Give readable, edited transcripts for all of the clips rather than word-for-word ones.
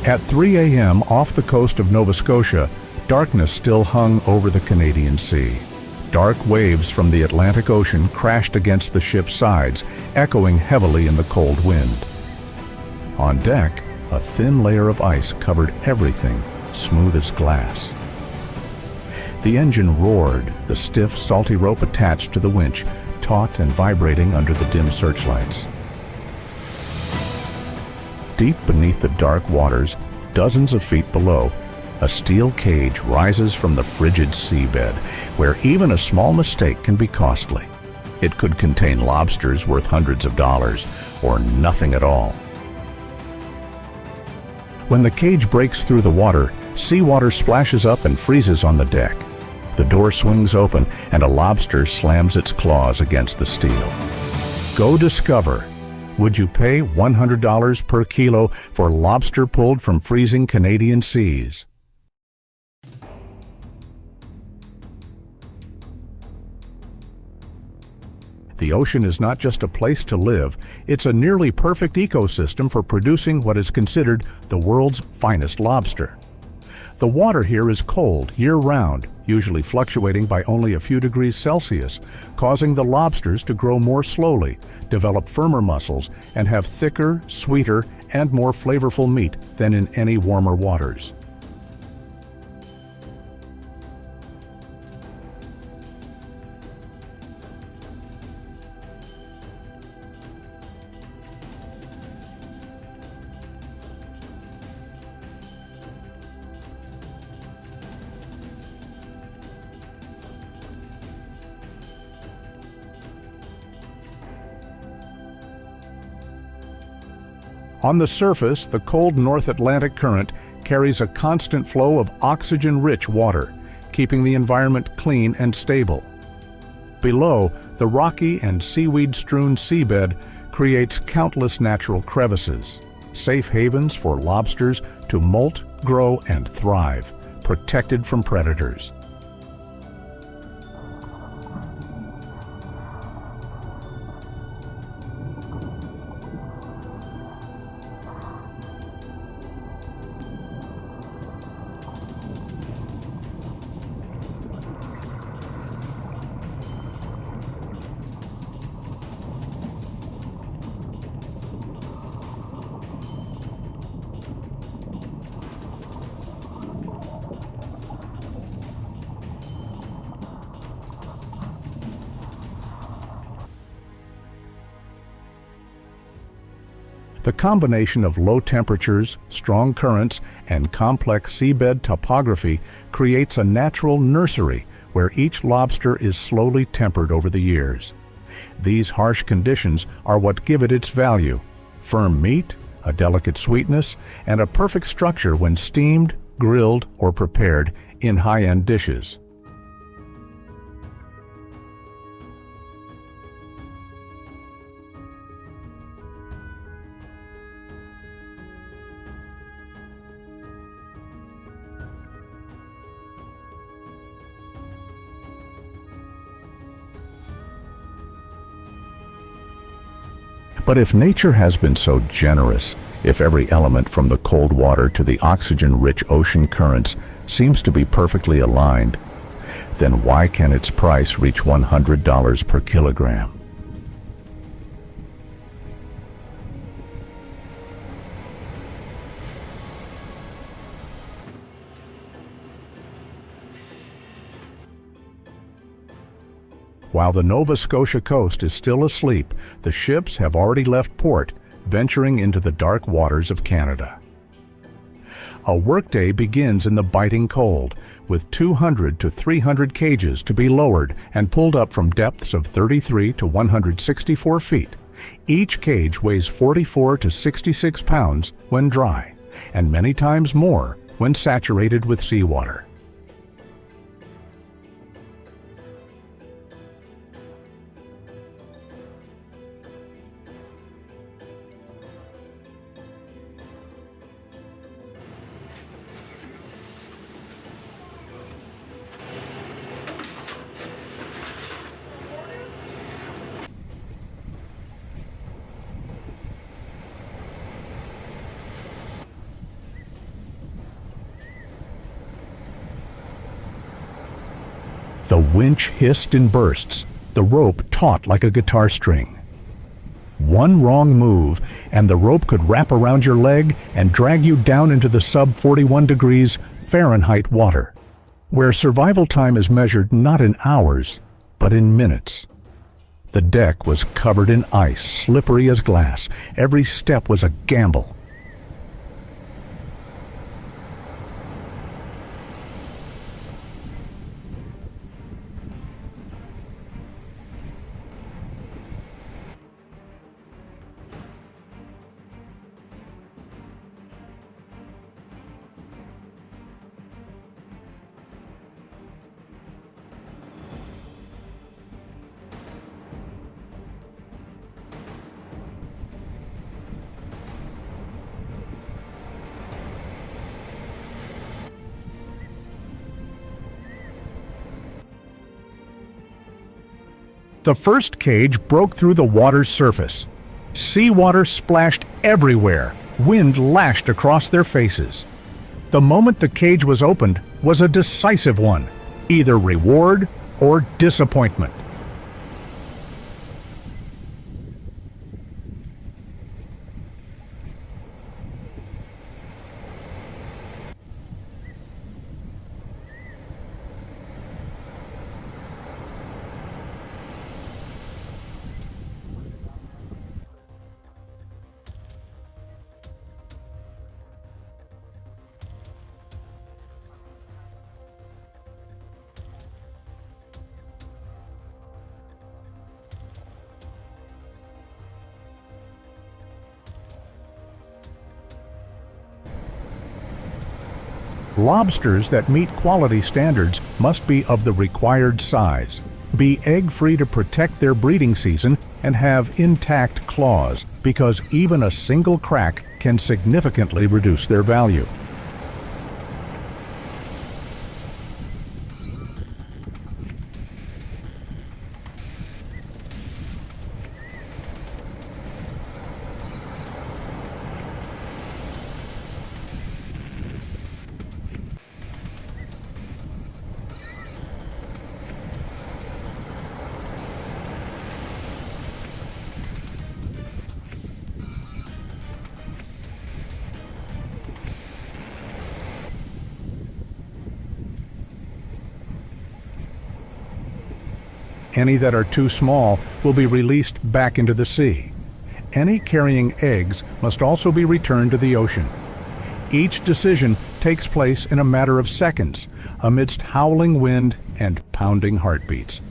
At 3 a.m. off the coast of Nova Scotia, darkness still hung over the Canadian Sea. Dark waves from the Atlantic Ocean crashed against the ship's sides, echoing heavily in the cold wind. On deck, a thin layer of ice covered everything, smooth as glass. The engine roared, the stiff, salty rope attached to the winch, taut and vibrating under the dim searchlights. Deep beneath the dark waters, dozens of feet below, a steel cage rises from the frigid seabed, where even a small mistake can be costly. It could contain lobsters worth hundreds of dollars, or nothing at all. When the cage breaks through the water, seawater splashes up and freezes on the deck. The door swings open, and a lobster slams its claws against the steel. Go discover. Would you pay $100 per kilo for lobster pulled from freezing Canadian seas? The ocean is not just a place to live, it's a nearly perfect ecosystem for producing what is considered the world's finest lobster. The water here is cold year-round, usually fluctuating by only a few degrees Celsius, causing the lobsters to grow more slowly, develop firmer muscles, and have thicker, sweeter, and more flavorful meat than in any warmer waters. On the surface, the cold North Atlantic current carries a constant flow of oxygen-rich water, keeping the environment clean and stable. Below, the rocky and seaweed-strewn seabed creates countless natural crevices, safe havens for lobsters to molt, grow, and thrive, protected from predators. The combination of low temperatures, strong currents, and complex seabed topography creates a natural nursery where each lobster is slowly tempered over the years. These harsh conditions are what give it its value: firm meat, a delicate sweetness, and a perfect structure when steamed, grilled, or prepared in high-end dishes. But if nature has been so generous, if every element from the cold water to the oxygen-rich ocean currents seems to be perfectly aligned, then why can its price reach $100 per kilogram? While the Nova Scotia coast is still asleep, the ships have already left port, venturing into the dark waters of Canada. A workday begins in the biting cold, with 200 to 300 cages to be lowered and pulled up from depths of 33 to 164 feet. Each cage weighs 44 to 66 pounds when dry, and many times more when saturated with seawater. The winch hissed in bursts, the rope taut like a guitar string. One wrong move, and the rope could wrap around your leg and drag you down into the sub-41 degrees Fahrenheit water, where survival time is measured not in hours, but in minutes. The deck was covered in ice, slippery as glass. Every step was a gamble. The first cage broke through the water's surface. Seawater splashed everywhere. Wind lashed across their faces. The moment the cage was opened was a decisive one, either reward or disappointment. Lobsters that meet quality standards must be of the required size, be egg-free to protect their breeding season, and have intact claws, because even a single crack can significantly reduce their value. Any that are too small will be released back into the sea. Any carrying eggs must also be returned to the ocean. Each decision takes place in a matter of seconds, amidst howling wind and pounding heartbeats.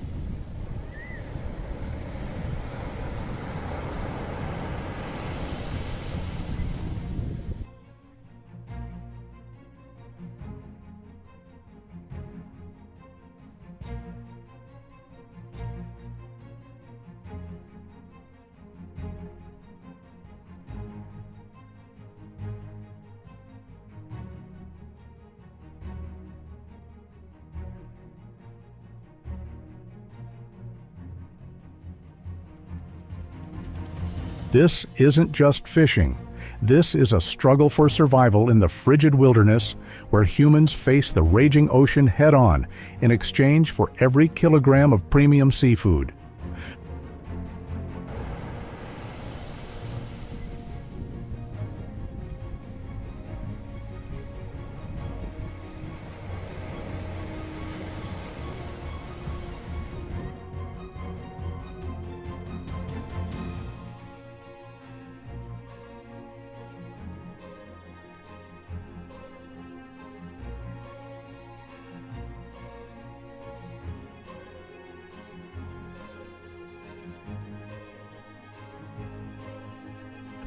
This isn't just fishing. This is a struggle for survival in the frigid wilderness where humans face the raging ocean head-on in exchange for every kilogram of premium seafood.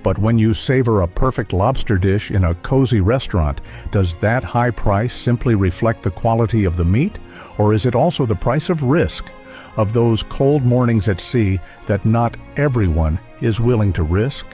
But when you savor a perfect lobster dish in a cozy restaurant, does that high price simply reflect the quality of the meat? Or is it also the price of risk, of those cold mornings at sea that not everyone is willing to risk?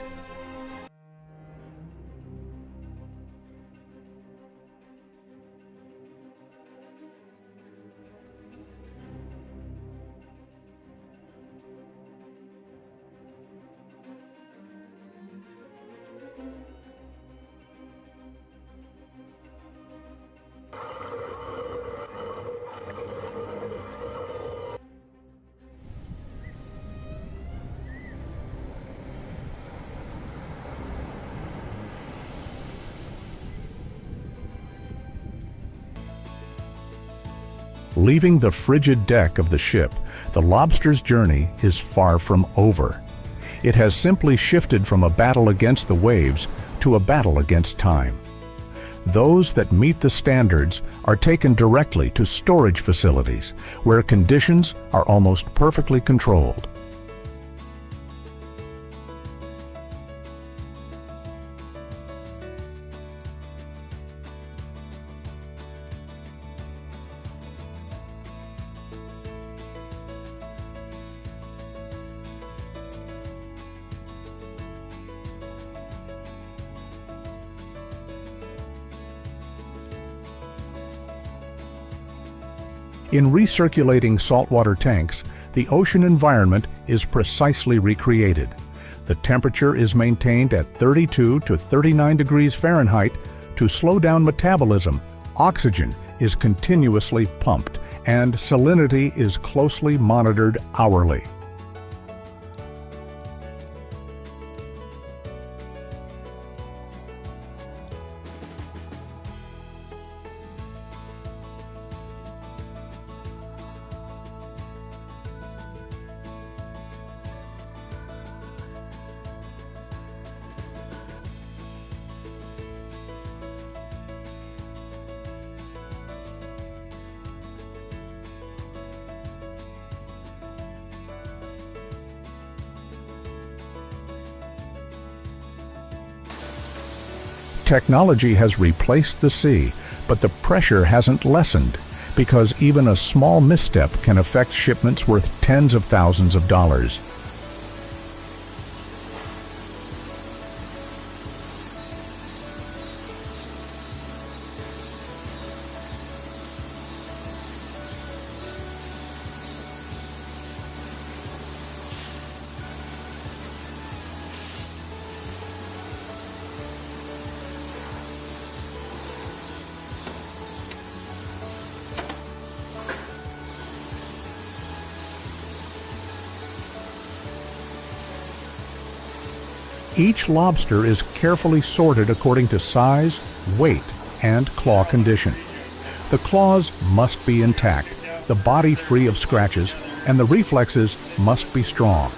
leaving the frigid deck of the ship, the lobster's journey is far from over. It has simply shifted from a battle against the waves to a battle against time. Those that meet the standards are taken directly to storage facilities where conditions are almost perfectly controlled. In recirculating saltwater tanks, the ocean environment is precisely recreated. The temperature is maintained at 32 to 39 degrees Fahrenheit. To slow down metabolism, oxygen is continuously pumped, and salinity is closely monitored hourly. Technology has replaced the sea, but the pressure hasn't lessened, because even a small misstep can affect shipments worth tens of thousands of dollars. Each lobster is carefully sorted according to size, weight, and claw condition. The claws must be intact, the body free of scratches, and the reflexes must be strong.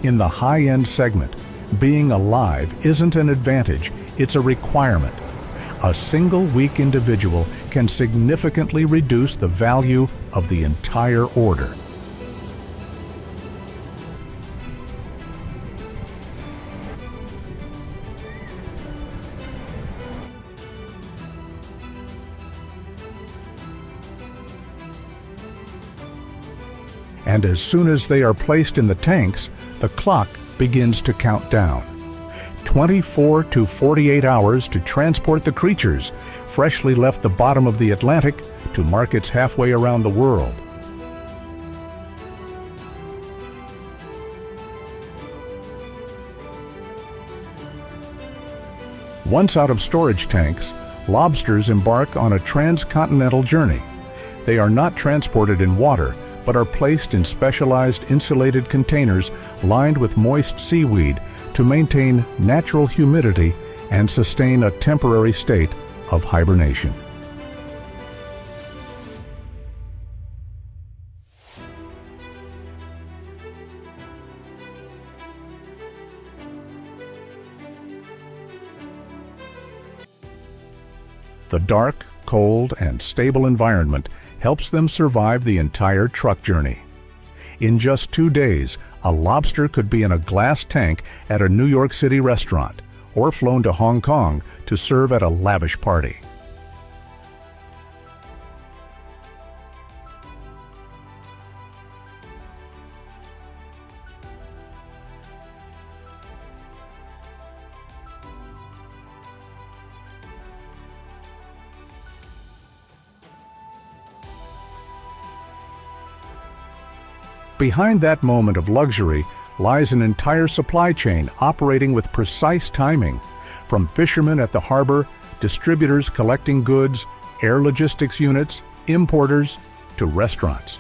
In the high-end segment, being alive isn't an advantage, it's a requirement. A single weak individual can significantly reduce the value of the entire order. And as soon as they are placed in the tanks, the clock begins to count down. 24 to 48 hours to transport the creatures, freshly left the bottom of the Atlantic, to markets halfway around the world. Once out of storage tanks, lobsters embark on a transcontinental journey. They are not transported in water, but are placed in specialized insulated containers lined with moist seaweed to maintain natural humidity and sustain a temporary state of hibernation. The dark, cold, and stable environment helps them survive the entire truck journey. In just 2 days, a lobster could be in a glass tank at a New York City restaurant, or flown to Hong Kong to serve at a lavish party. Behind that moment of luxury lies an entire supply chain operating with precise timing. from fishermen at the harbor, distributors collecting goods, air logistics units, importers, to restaurants.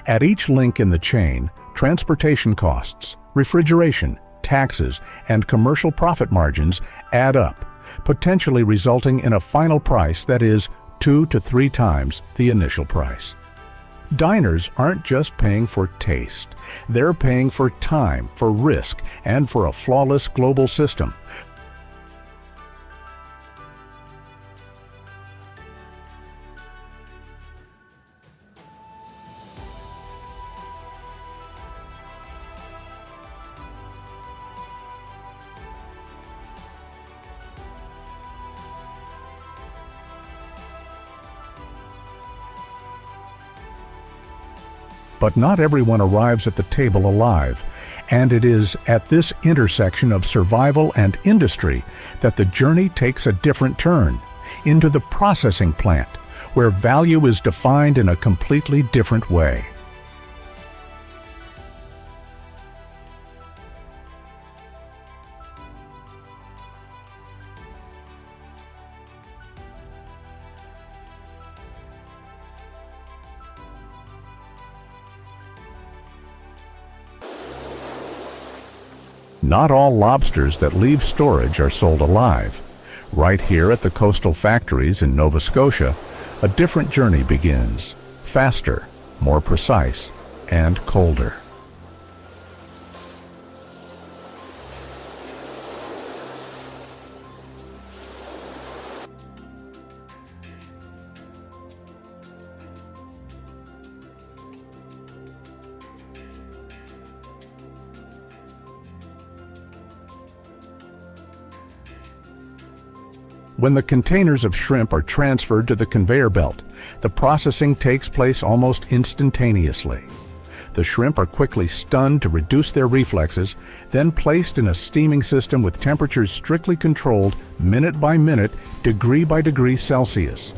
At each link in the chain, transportation costs, refrigeration, taxes, and commercial profit margins add up, potentially resulting in a final price that is 2 to 3 times the initial price. Diners aren't just paying for taste. They're paying for time, for risk, and for a flawless global system. But not everyone arrives at the table alive, and it is at this intersection of survival and industry that the journey takes a different turn, into the processing plant, where value is defined in a completely different way. Not all lobsters that leave storage are sold alive. Right here at the coastal factories in Nova Scotia, a different journey begins, faster, more precise, and colder. When the containers of shrimp are transferred to the conveyor belt, the processing takes place almost instantaneously. The shrimp are quickly stunned to reduce their reflexes, then placed in a steaming system with temperatures strictly controlled, minute by minute, degree by degree Celsius.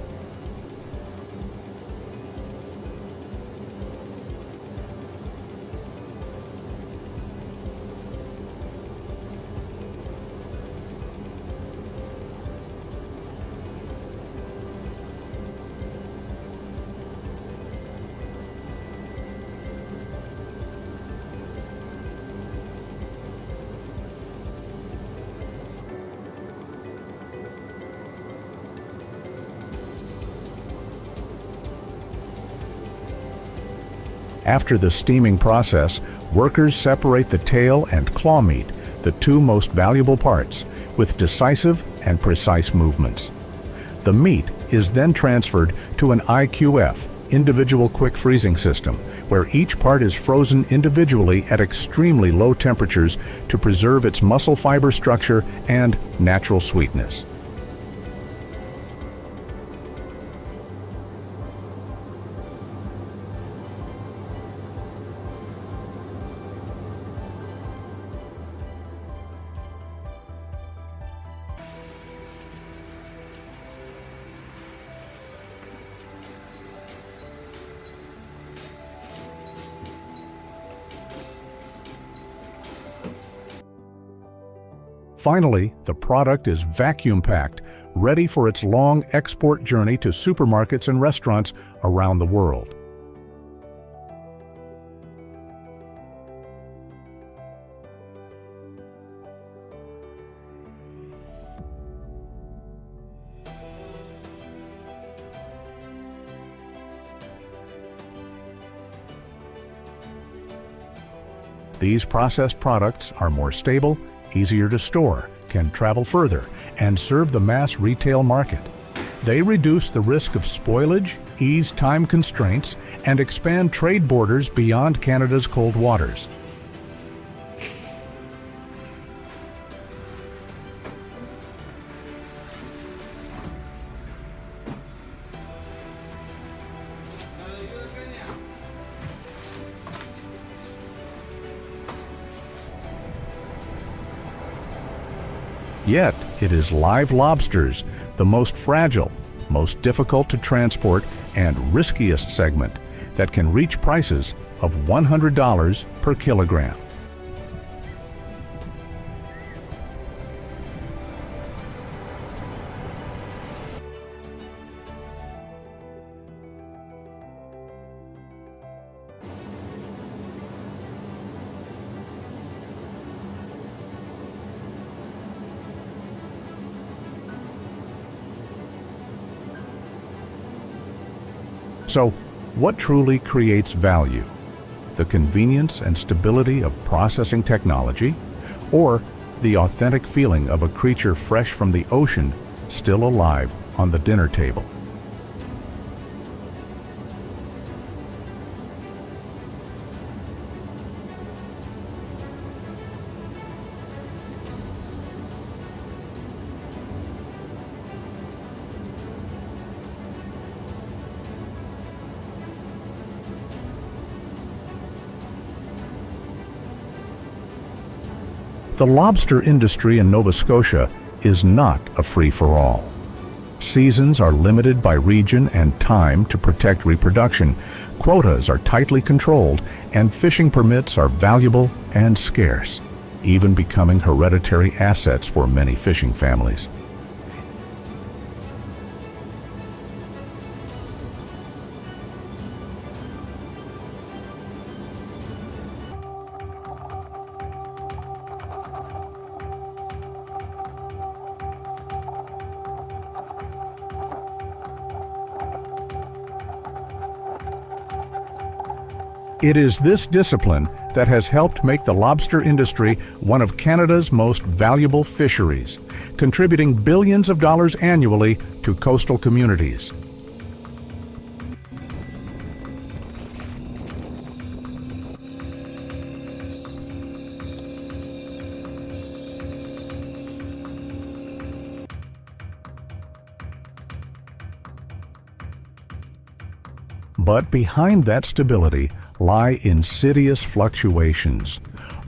After the steaming process, workers separate the tail and claw meat, the two most valuable parts, with decisive and precise movements. The meat is then transferred to an IQF, individual quick freezing system, where each part is frozen individually at extremely low temperatures to preserve its muscle fiber structure and natural sweetness. Finally, the product is vacuum-packed, ready for its long export journey to supermarkets and restaurants around the world. These processed products are more stable, easier to store, can travel further, and serve the mass retail market. They reduce the risk of spoilage, ease time constraints, and expand trade borders beyond Canada's cold waters. Yet it is live lobsters, the most fragile, most difficult to transport, and riskiest segment that can reach prices of $100 per kilogram. So, what truly creates value? The convenience and stability of processing technology, or the authentic feeling of a creature fresh from the ocean, still alive on the dinner table? The lobster industry in Nova Scotia is not a free-for-all. Seasons are limited by region and time to protect reproduction, quotas are tightly controlled, and fishing permits are valuable and scarce, even becoming hereditary assets for many fishing families. It is this discipline that has helped make the lobster industry one of Canada's most valuable fisheries, contributing billions of dollars annually to coastal communities. But behind that stability lie insidious fluctuations.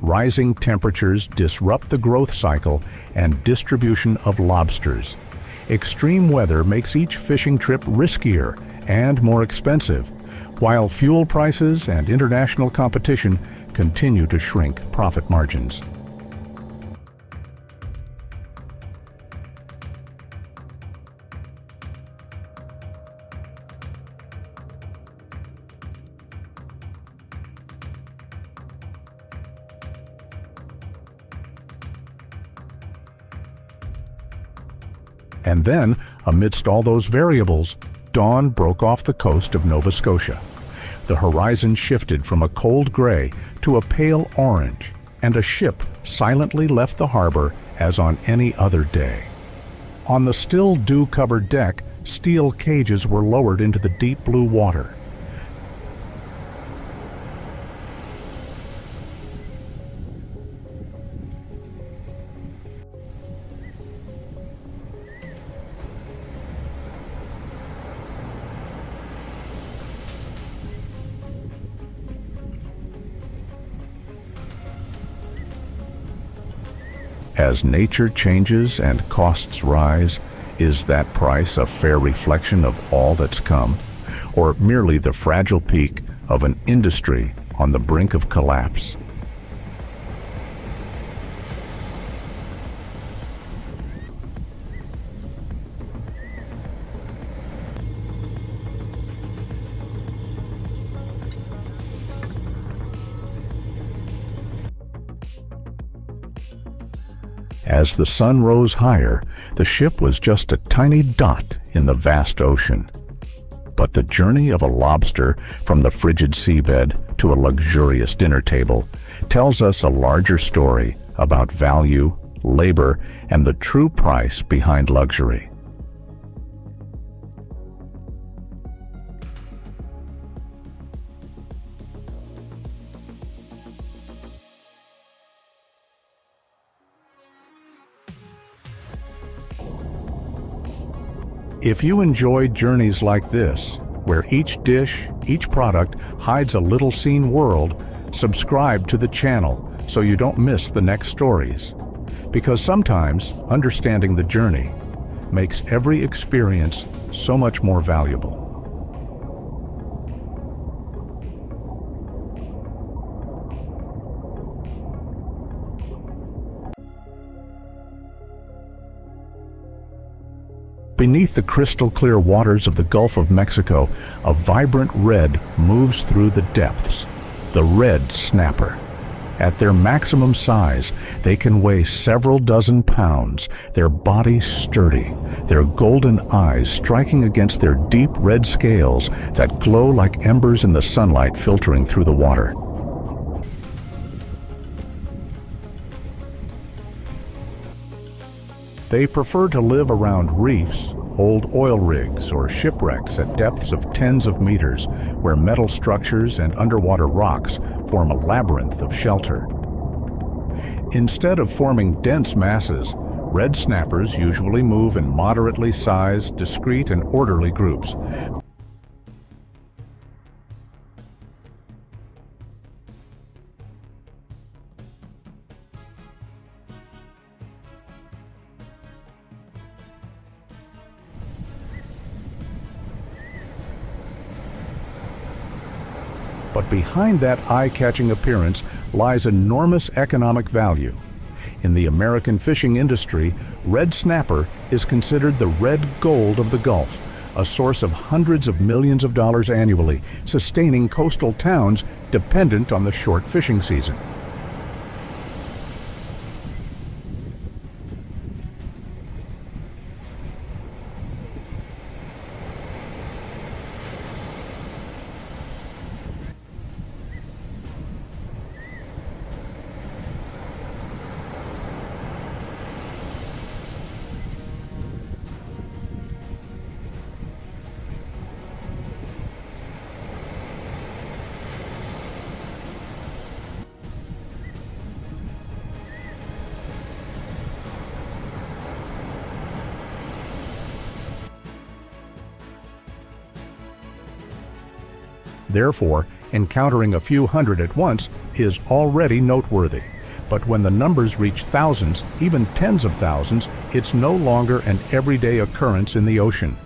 Rising temperatures disrupt the growth cycle and distribution of lobsters. Extreme weather makes each fishing trip riskier and more expensive, while fuel prices and international competition continue to shrink profit margins. And then, amidst all those variables, dawn broke off the coast of Nova Scotia. The horizon shifted from a cold gray to a pale orange, and a ship silently left the harbor as on any other day. On the still dew-covered deck, steel cages were lowered into the deep blue water. As nature changes and costs rise, is that price a fair reflection of all that's come, or merely the fragile peak of an industry on the brink of collapse? As the sun rose higher, the ship was just a tiny dot in the vast ocean. But the journey of a lobster from the frigid seabed to a luxurious dinner table tells us a larger story about value, labor, and the true price behind luxury. If you enjoy journeys like this, where each dish, each product hides a little seen world, subscribe to the channel so you don't miss the next stories. because sometimes understanding the journey makes every experience so much more valuable. Beneath the crystal-clear waters of the Gulf of Mexico, a vibrant red moves through the depths, the red snapper. At their maximum size, they can weigh several dozen pounds, their bodies sturdy, their golden eyes striking against their deep red scales that glow like embers in the sunlight filtering through the water. They prefer to live around reefs, old oil rigs, or shipwrecks at depths of tens of meters, where metal structures and underwater rocks form a labyrinth of shelter. Instead of forming dense masses, red snappers usually move in moderately sized, discrete, and orderly groups. But behind that eye-catching appearance lies enormous economic value. In the American fishing industry, red snapper is considered the red gold of the Gulf, a source of hundreds of millions of dollars annually, sustaining coastal towns dependent on the short fishing season. Therefore, encountering a few hundred at once is already noteworthy. But when the numbers reach thousands, even tens of thousands, it's no longer an everyday occurrence in the ocean.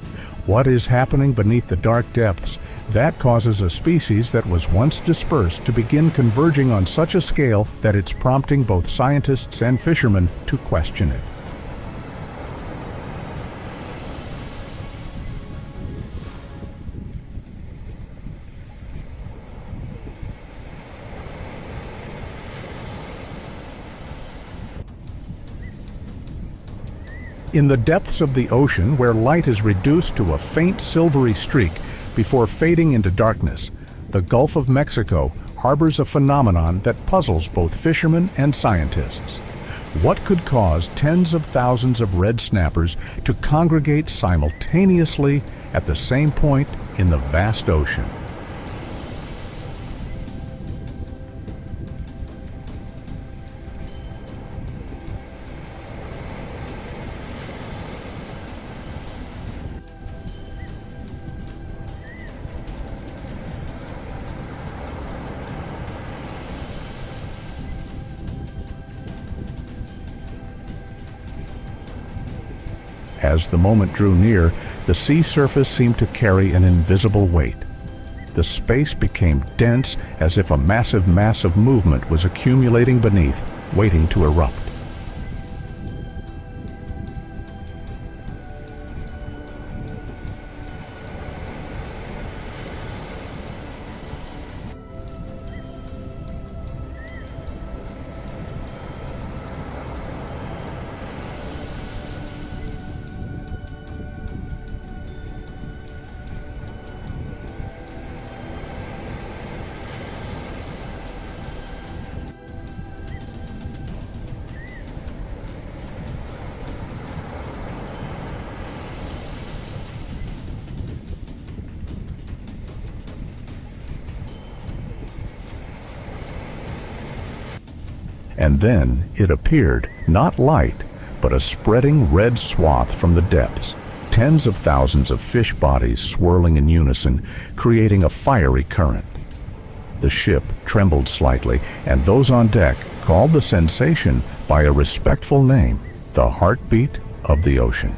What is happening beneath the dark depths? That causes a species that was once dispersed to begin converging on such a scale that it's prompting both scientists and fishermen to question it. In the depths of the ocean, where light is reduced to a faint silvery streak before fading into darkness, the Gulf of Mexico harbors a phenomenon that puzzles both fishermen and scientists. What could cause tens of thousands of red snappers to congregate simultaneously at the same point in the vast ocean? As the moment drew near, the sea surface seemed to carry an invisible weight. The space became dense, as if a massive mass of movement was accumulating beneath, waiting to erupt. And then it appeared, not light, but a spreading red swath from the depths, tens of thousands of fish bodies swirling in unison, creating a fiery current. The ship trembled slightly, and those on deck called the sensation by a respectful name, the heartbeat of the ocean.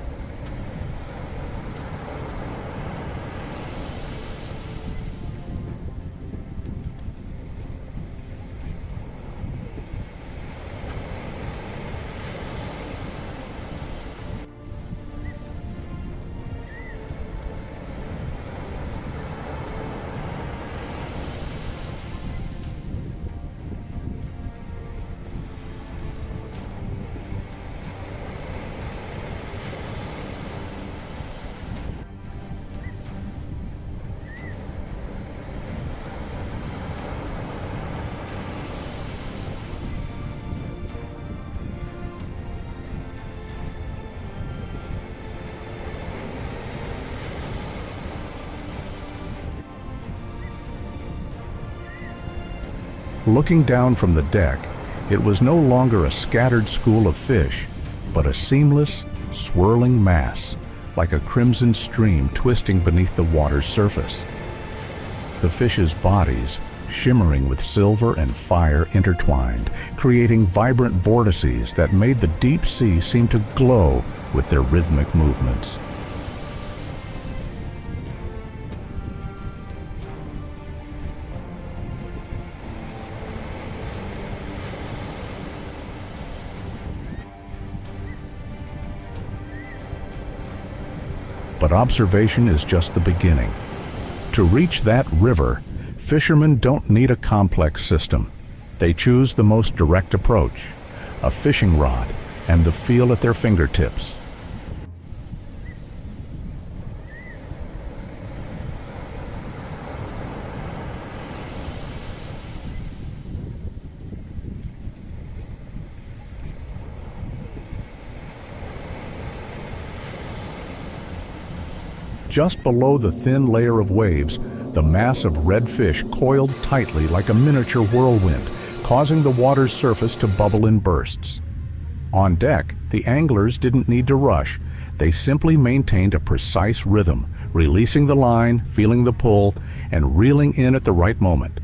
Looking down from the deck, it was no longer a scattered school of fish, but a seamless, swirling mass, like a crimson stream twisting beneath the water's surface. The fish's bodies, shimmering with silver and fire intertwined, creating vibrant vortices that made the deep sea seem to glow with their rhythmic movements. But observation is just the beginning. To reach that river, fishermen don't need a complex system. They choose the most direct approach, a fishing rod and the feel at their fingertips. Just below the thin layer of waves, the mass of red fish coiled tightly like a miniature whirlwind, causing the water's surface to bubble in bursts. On deck, the anglers didn't need to rush. They simply maintained a precise rhythm, releasing the line, feeling the pull, and reeling in at the right moment.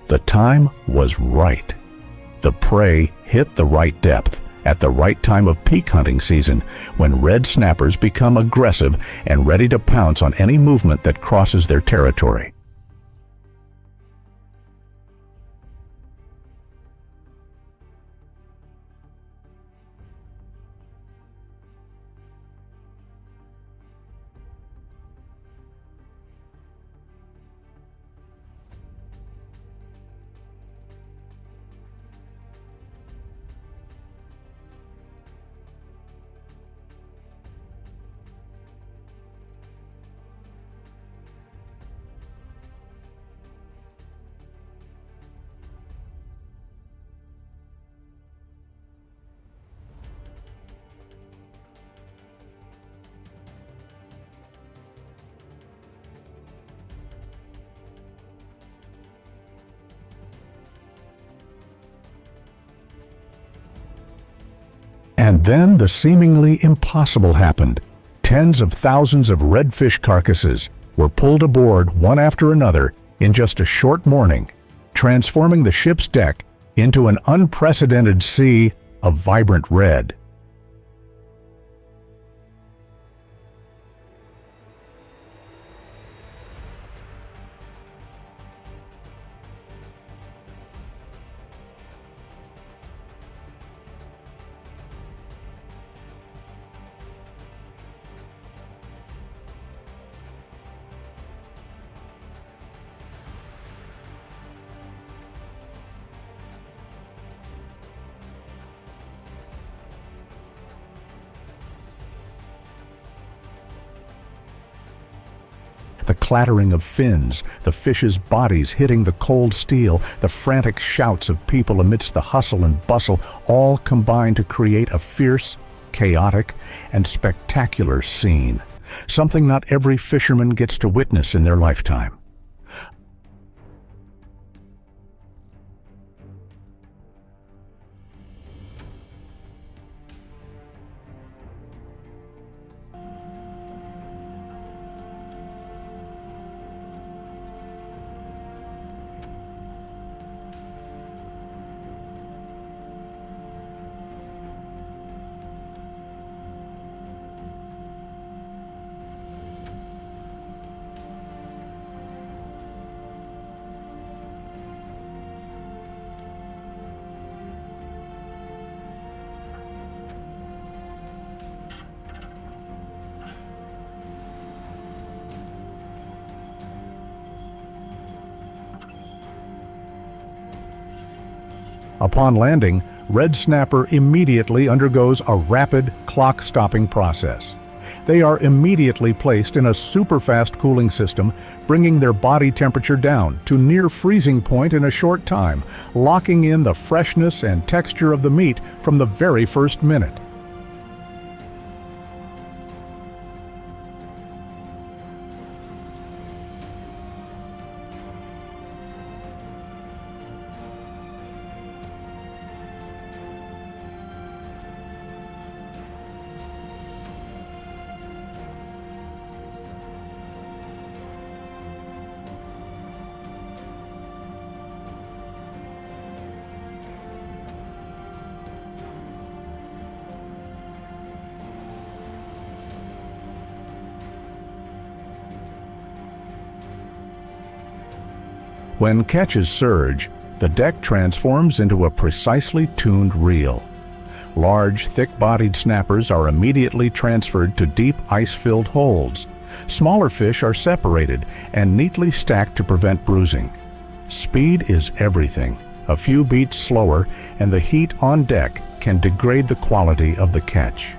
The time was right. The prey hit the right depth at the right time of peak hunting season, when red snappers become aggressive and ready to pounce on any movement that crosses their territory. And then the seemingly impossible happened. Tens of thousands of redfish carcasses were pulled aboard one after another in just a short morning, transforming the ship's deck into an unprecedented sea of vibrant red. clattering of fins, the fish's bodies hitting the cold steel, the frantic shouts of people amidst the hustle and bustle, all combine to create a fierce, chaotic, and spectacular scene, something not every fisherman gets to witness in their lifetime. Upon landing, red snapper immediately undergoes a rapid clock-stopping process. They are immediately placed in a super-fast cooling system, bringing their body temperature down to near freezing point in a short time, locking in the freshness and texture of the meat from the very first minute. When catches surge, the deck transforms into a precisely tuned reel. Large, thick-bodied snappers are immediately transferred to deep ice-filled holds. Smaller fish are separated and neatly stacked to prevent bruising. Speed is everything. A few beats slower, and the heat on deck can degrade the quality of the catch.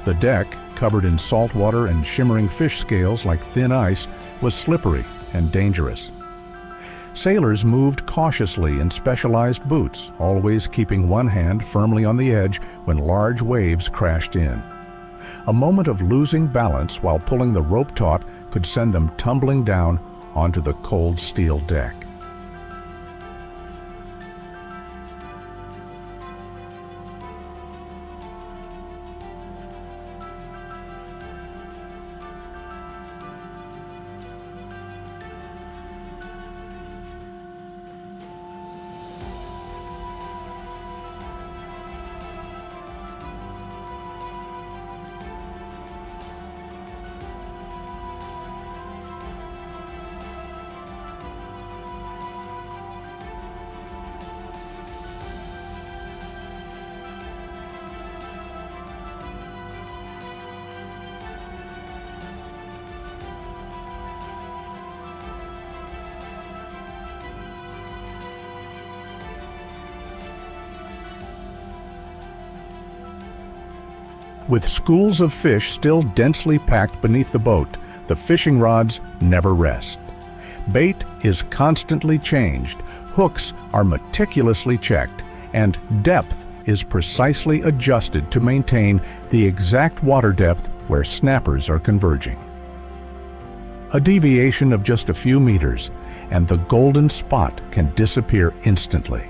The deck, covered in salt water and shimmering fish scales like thin ice, was slippery and dangerous. Sailors moved cautiously in specialized boots, always keeping one hand firmly on the edge when large waves crashed in. A moment of losing balance while pulling the rope taut could send them tumbling down onto the cold steel deck. With schools of fish still densely packed beneath the boat, the fishing rods never rest. Bait is constantly changed, hooks are meticulously checked, and depth is precisely adjusted to maintain the exact water depth where snappers are converging. A deviation of just a few meters, and the golden spot can disappear instantly.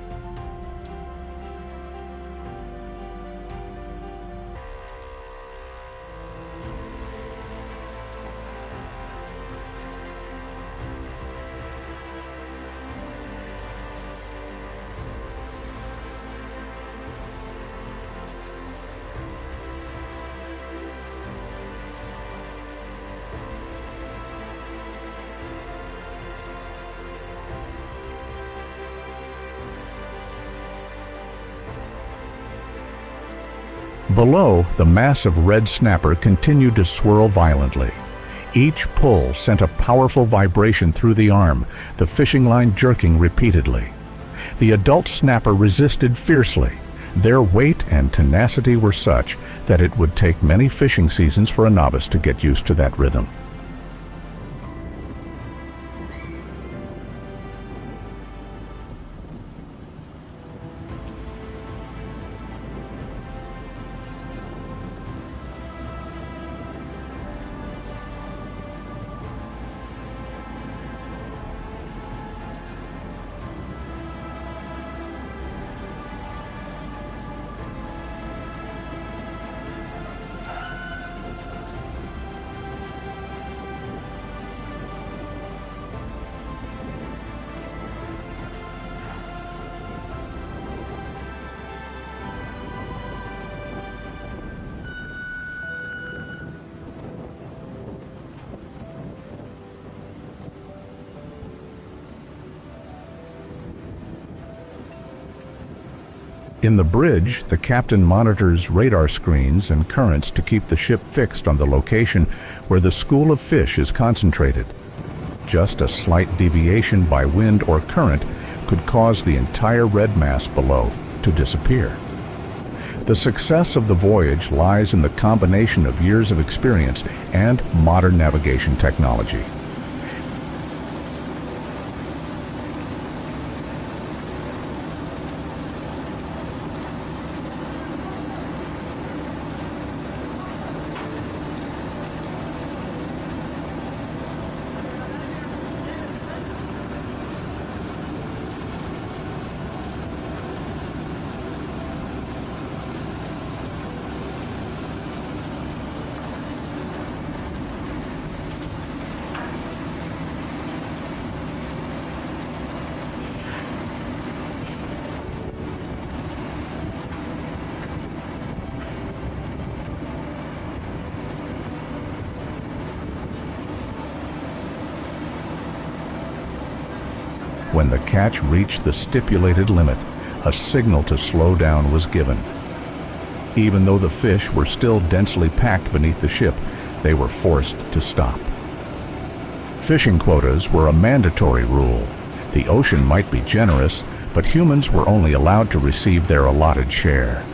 Below, the massive red snapper continued to swirl violently. Each pull sent a powerful vibration through the arm, the fishing line jerking repeatedly. The adult snapper resisted fiercely. Their weight and tenacity were such that it would take many fishing seasons for a novice to get used to that rhythm. In the bridge, the captain monitors radar screens and currents to keep the ship fixed on the location where the school of fish is concentrated. Just a slight deviation by wind or current could cause the entire red mass below to disappear. The success of the voyage lies in the combination of years of experience and modern navigation technology. When the catch reached the stipulated limit, a signal to slow down was given. Even though the fish were still densely packed beneath the ship, they were forced to stop. Fishing quotas were a mandatory rule. The ocean might be generous, but humans were only allowed to receive their allotted share.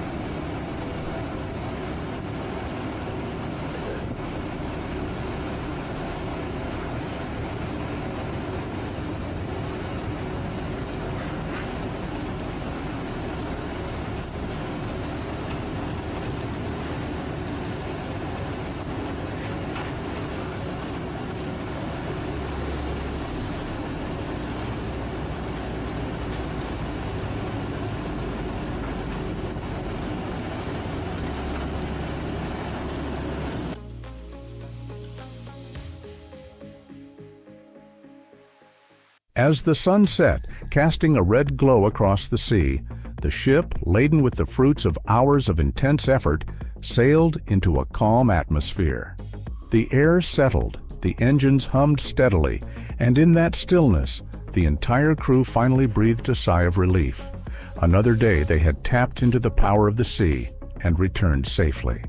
As the sun set, casting a red glow across the sea, the ship, laden with the fruits of hours of intense effort, sailed into a calm atmosphere. The air settled, the engines hummed steadily, and in that stillness, the entire crew finally breathed a sigh of relief. Another day they had tapped into the power of the sea and returned safely.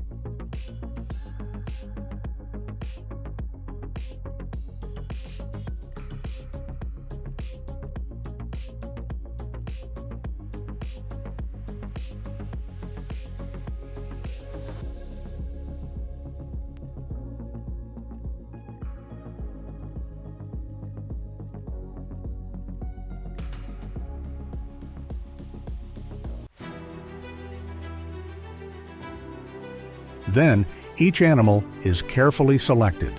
Then, each animal is carefully selected.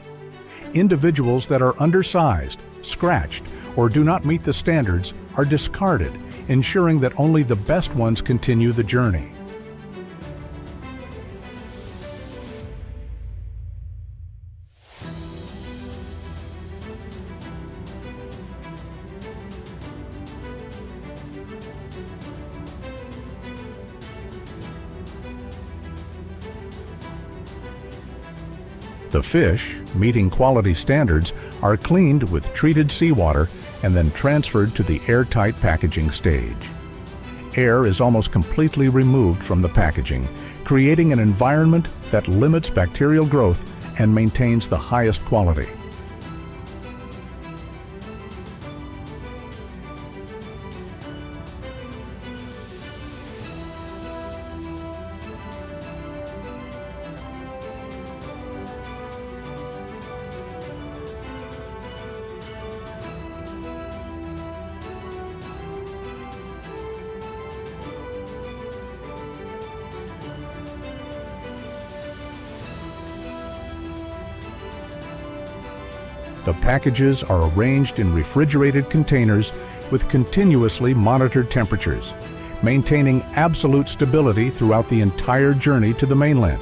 Individuals that are undersized, scratched, or do not meet the standards are discarded, ensuring that only the best ones continue the journey. The fish, meeting quality standards, are cleaned with treated seawater and then transferred to the airtight packaging stage. Air is almost completely removed from the packaging, creating an environment that limits bacterial growth and maintains the highest quality. The packages are arranged in refrigerated containers with continuously monitored temperatures, maintaining absolute stability throughout the entire journey to the mainland.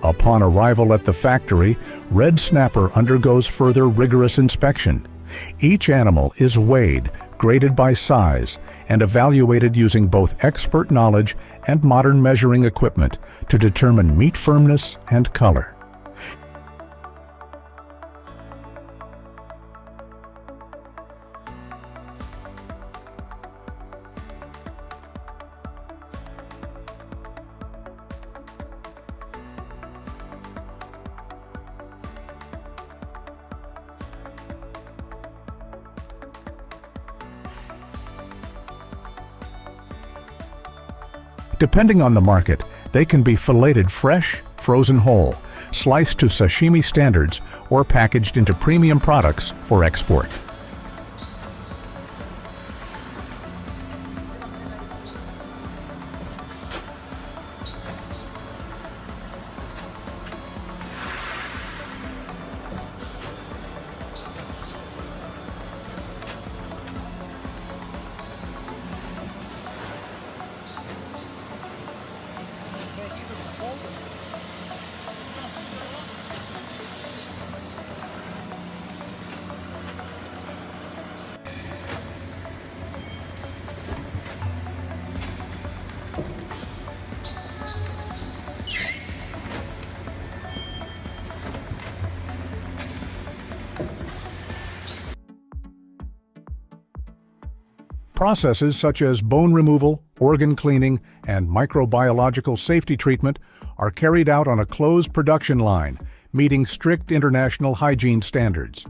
Upon arrival at the factory, red snapper undergoes further rigorous inspection. Each animal is weighed, graded by size, and evaluated using both expert knowledge and modern measuring equipment to determine meat firmness and color. Depending on the market, they can be filleted fresh, frozen whole, sliced to sashimi standards, or packaged into premium products for export. Processes such as bone removal, organ cleaning, and microbiological safety treatment are carried out on a closed production line, meeting strict international hygiene standards.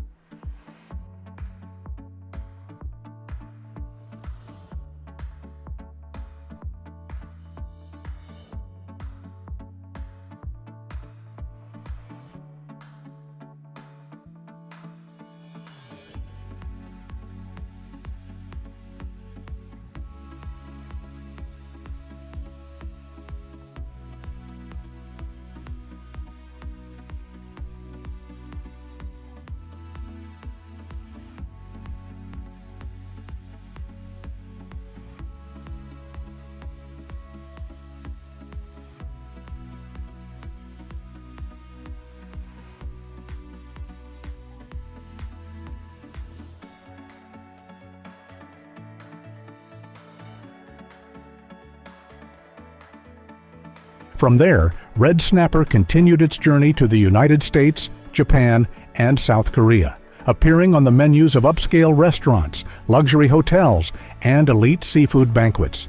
From there, red snapper continued its journey to the United States, Japan, and South Korea, appearing on the menus of upscale restaurants, luxury hotels, and elite seafood banquets.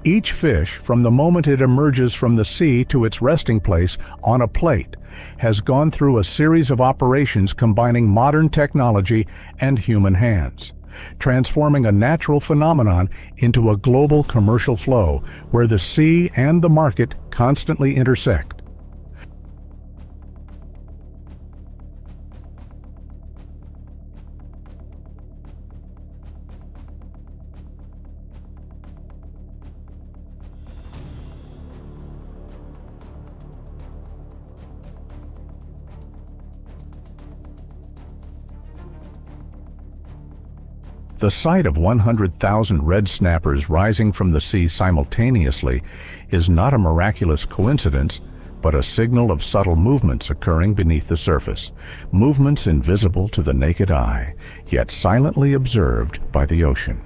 Each fish, from the moment it emerges from the sea to its resting place on a plate, has gone through a series of operations combining modern technology and human hands, transforming a natural phenomenon into a global commercial flow where the sea and the market constantly intersect. The sight of 100,000 red snappers rising from the sea simultaneously is not a miraculous coincidence, but a signal of subtle movements occurring beneath the surface, movements invisible to the naked eye, yet silently observed by the ocean.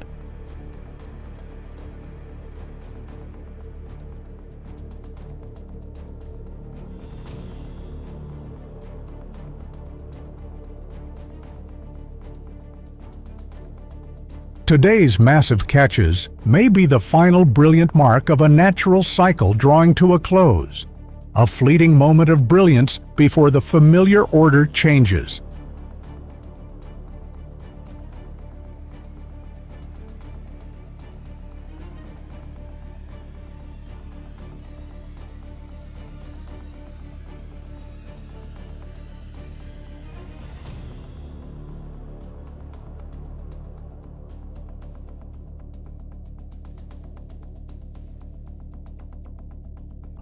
Today's massive catches may be the final brilliant mark of a natural cycle drawing to a close, a fleeting moment of brilliance before the familiar order changes.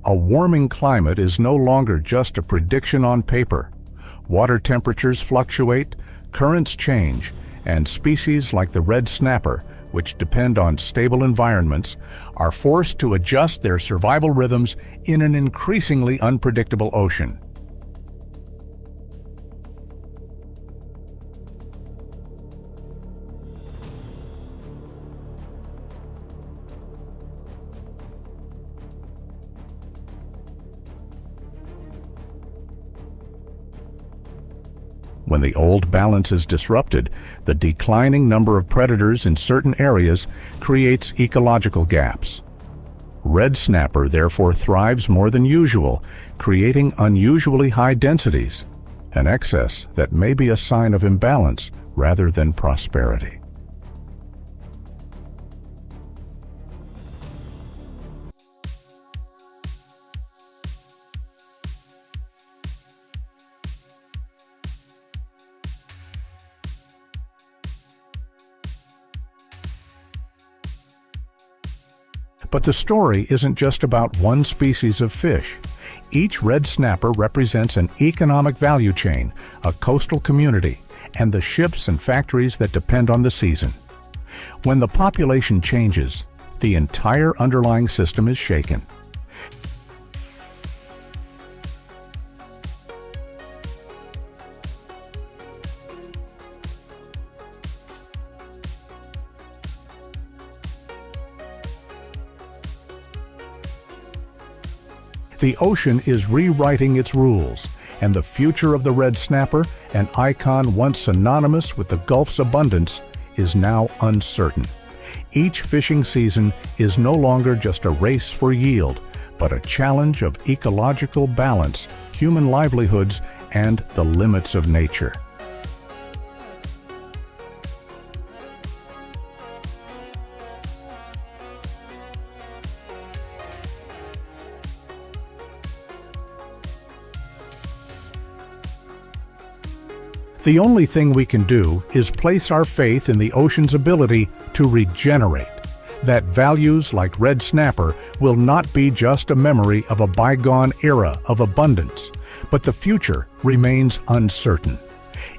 A warming climate is no longer just a prediction on paper. Water temperatures fluctuate, currents change, and species like the red snapper, which depend on stable environments, are forced to adjust their survival rhythms in an increasingly unpredictable ocean. When the old balance is disrupted, the declining number of predators in certain areas creates ecological gaps. Red snapper therefore thrives more than usual, creating unusually high densities, an excess that may be a sign of imbalance rather than prosperity. But the story isn't just about one species of fish. Each red snapper represents an economic value chain, a coastal community, and the ships and factories that depend on the season. When the population changes, the entire underlying system is shaken. The ocean is rewriting its rules, and the future of the red snapper, an icon once synonymous with the Gulf's abundance, is now uncertain. Each fishing season is no longer just a race for yield, but a challenge of ecological balance, human livelihoods, and the limits of nature. The only thing we can do is place our faith in the ocean's ability to regenerate, that values like red snapper will not be just a memory of a bygone era of abundance, but the future remains uncertain.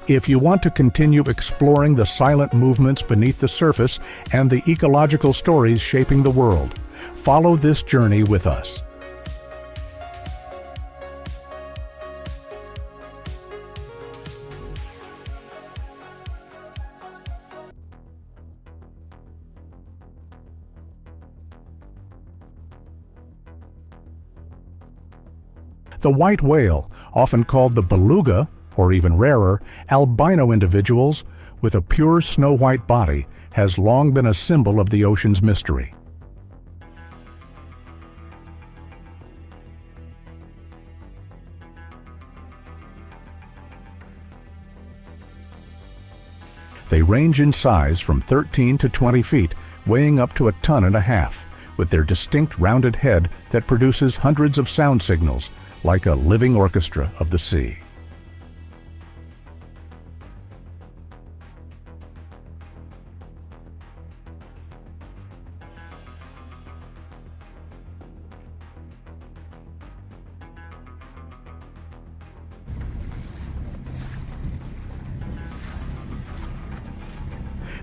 If you want to continue exploring the silent movements beneath the surface and the ecological stories shaping the world, follow this journey with us. The white whale, often called the beluga, or even rarer, albino individuals with a pure snow-white body, has long been a symbol of the ocean's mystery. They range in size from 13 to 20 feet, weighing up to 1.5 tons, with their distinct rounded head that produces hundreds of sound signals, like a living orchestra of the sea.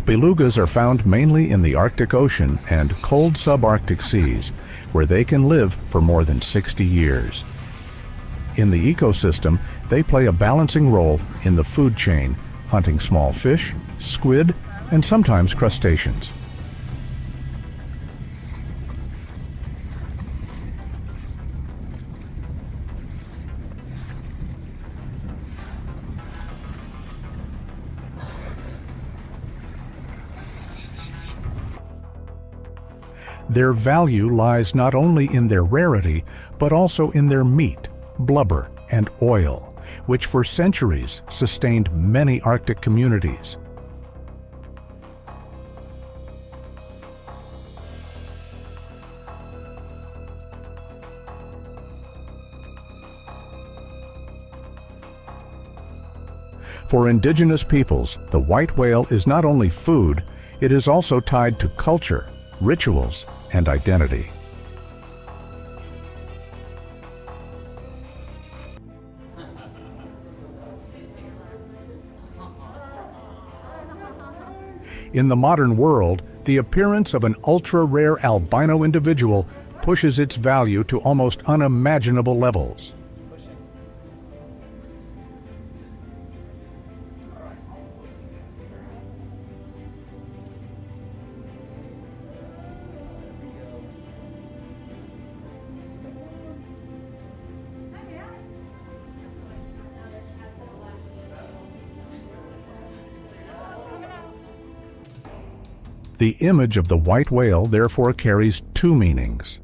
Belugas are found mainly in the Arctic Ocean and cold subarctic seas, where they can live for more than 60 years. In the ecosystem, they play a balancing role in the food chain, hunting small fish, squid, and sometimes crustaceans. Their value lies not only in their rarity, but also in their meat, blubber, and oil, which for centuries sustained many Arctic communities. For indigenous peoples, the white whale is not only food, it is also tied to culture, rituals, and identity. In the modern world, the appearance of an ultra-rare albino individual pushes its value to almost unimaginable levels. The image of the white whale therefore carries two meanings: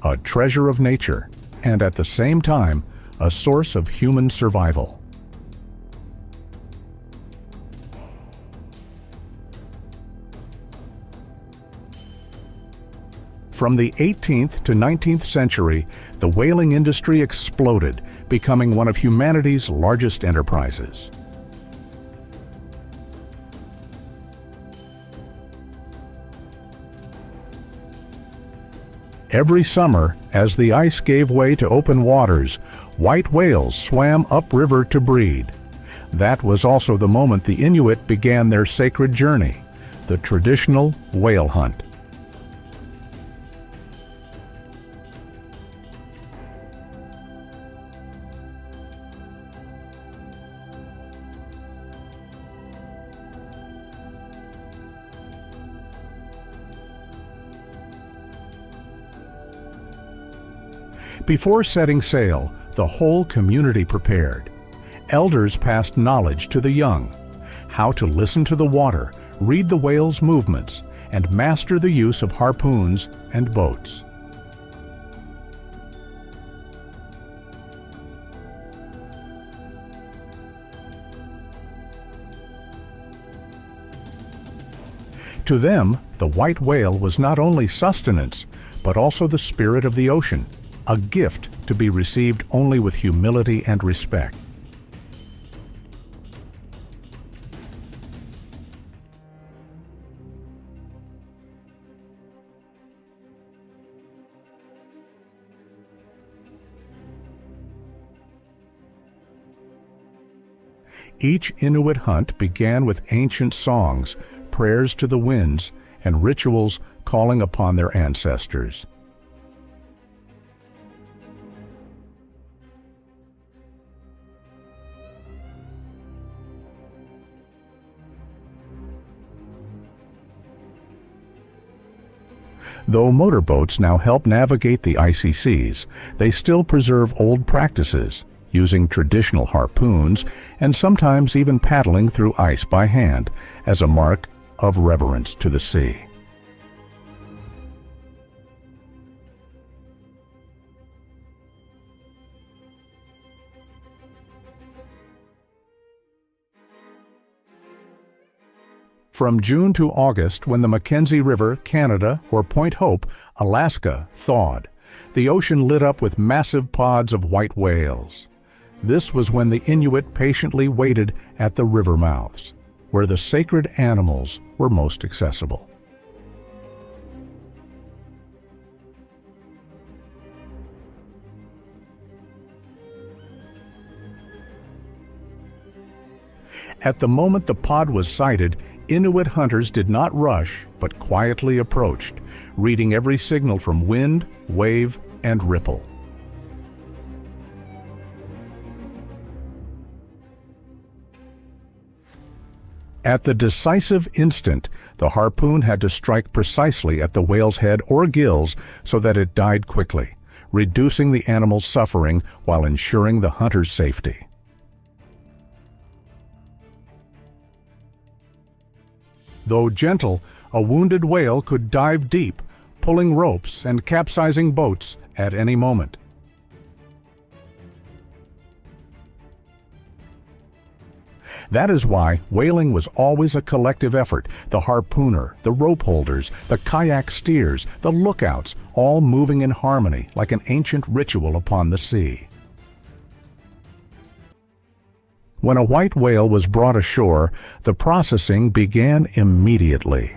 a treasure of nature, and at the same time, a source of human survival. From the 18th to 19th century, the whaling industry exploded, becoming one of humanity's largest enterprises. Every summer, as the ice gave way to open waters, white whales swam upriver to breed. That was also the moment the Inuit began their sacred journey, the traditional whale hunt. Before setting sail, the whole community prepared. Elders passed knowledge to the young, how to listen to the water, read the whale's movements, and master the use of harpoons and boats. To them, the white whale was not only sustenance, but also the spirit of the ocean, a gift to be received only with humility and respect. Each Inuit hunt began with ancient songs, prayers to the winds, and rituals calling upon their ancestors. Though motorboats now help navigate the icy seas, they still preserve old practices, using traditional harpoons and sometimes even paddling through ice by hand as a mark of reverence to the sea. From June to August, when the Mackenzie River, Canada, or Point Hope, Alaska, thawed, the ocean lit up with massive pods of white whales. This was when the Inuit patiently waited at the river mouths, where the sacred animals were most accessible. At the moment the pod was sighted, Inuit hunters did not rush, but quietly approached, reading every signal from wind, wave, and ripple. At the decisive instant, the harpoon had to strike precisely at the whale's head or gills so that it died quickly, reducing the animal's suffering while ensuring the hunter's safety. Though gentle, a wounded whale could dive deep, pulling ropes and capsizing boats at any moment. That is why whaling was always a collective effort, the harpooner, the rope holders, the kayak steers, the lookouts, all moving in harmony like an ancient ritual upon the sea. When a white whale was brought ashore, the processing began immediately.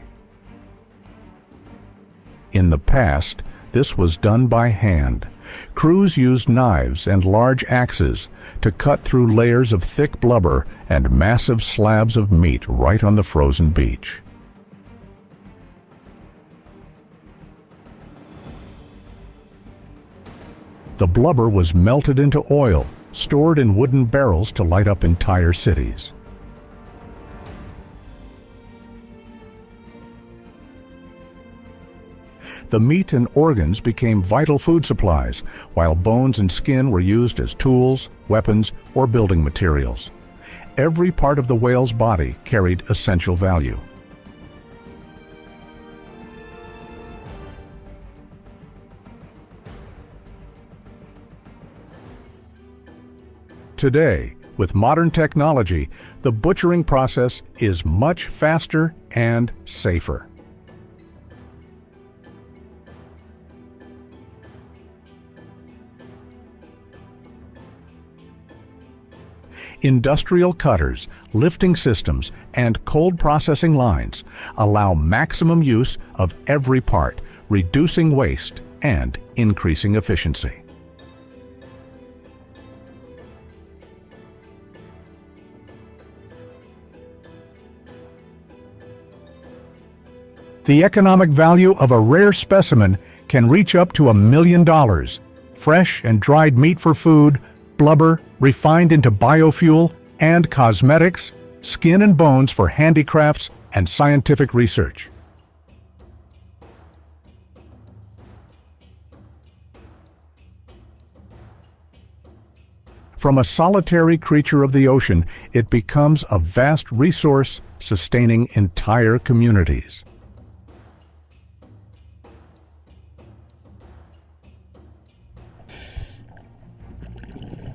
In the past, this was done by hand. Crews used knives and large axes to cut through layers of thick blubber and massive slabs of meat right on the frozen beach. The blubber was melted into oil, stored in wooden barrels to light up entire cities. The meat and organs became vital food supplies, while bones and skin were used as tools, weapons, or building materials. Every part of the whale's body carried essential value. Today, with modern technology, the butchering process is much faster and safer. Industrial cutters, lifting systems, and cold processing lines allow maximum use of every part, reducing waste and increasing efficiency. The economic value of a rare specimen can reach up to $1 million. Fresh and dried meat for food, blubber refined into biofuel, and cosmetics, skin and bones for handicrafts and scientific research. From a solitary creature of the ocean, it becomes a vast resource sustaining entire communities.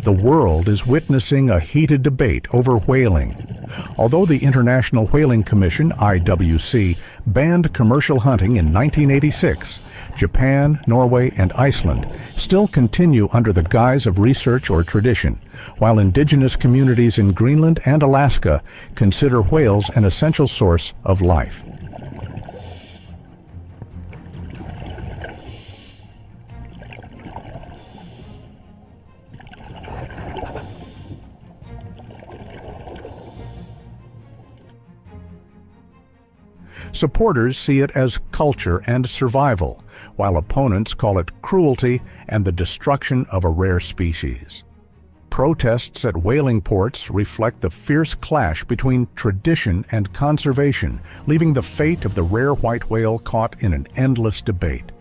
The world is witnessing a heated debate over whaling. Although the International Whaling Commission, IWC, banned commercial hunting in 1986, Japan, Norway, and Iceland still continue under the guise of research or tradition, while indigenous communities in Greenland and Alaska consider whales an essential source of life. Supporters see it as culture and survival, while opponents call it cruelty and the destruction of a rare species. Protests at whaling ports reflect the fierce clash between tradition and conservation, leaving the fate of the rare white whale caught in an endless debate.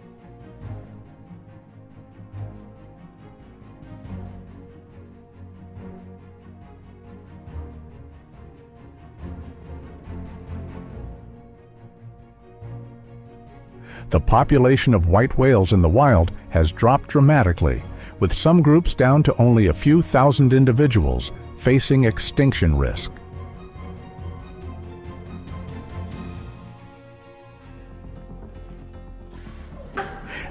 The population of white whales in the wild has dropped dramatically, with some groups down to only a few thousand individuals facing extinction risk.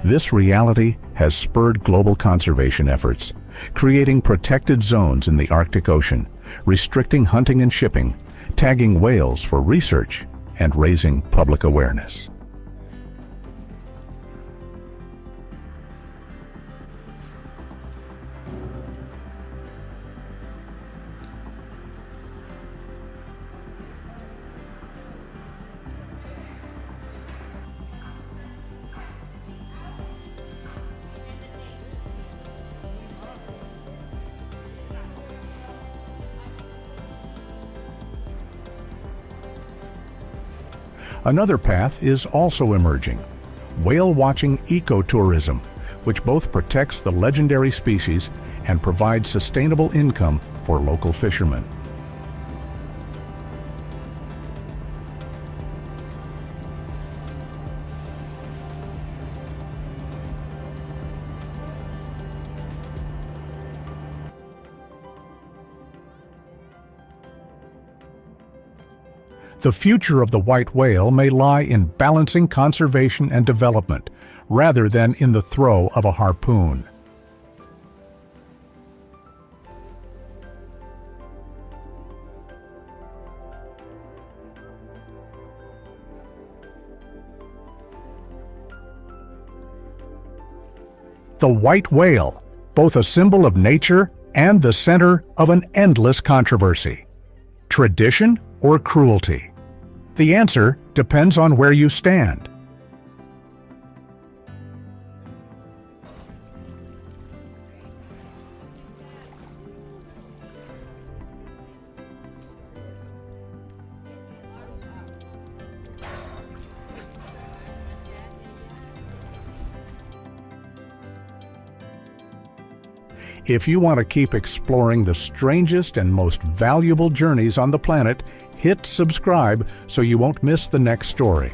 This reality has spurred global conservation efforts, creating protected zones in the Arctic Ocean, restricting hunting and shipping, tagging whales for research, and raising public awareness. Another path is also emerging: whale-watching ecotourism, which both protects the legendary species and provides sustainable income for local fishermen. The future of the white whale may lie in balancing conservation and development, rather than in the throw of a harpoon. The white whale, both a symbol of nature and the center of an endless controversy. Tradition or cruelty? The answer depends on where you stand. If you want to keep exploring the strangest and most valuable journeys on the planet, hit subscribe so you won't miss the next story.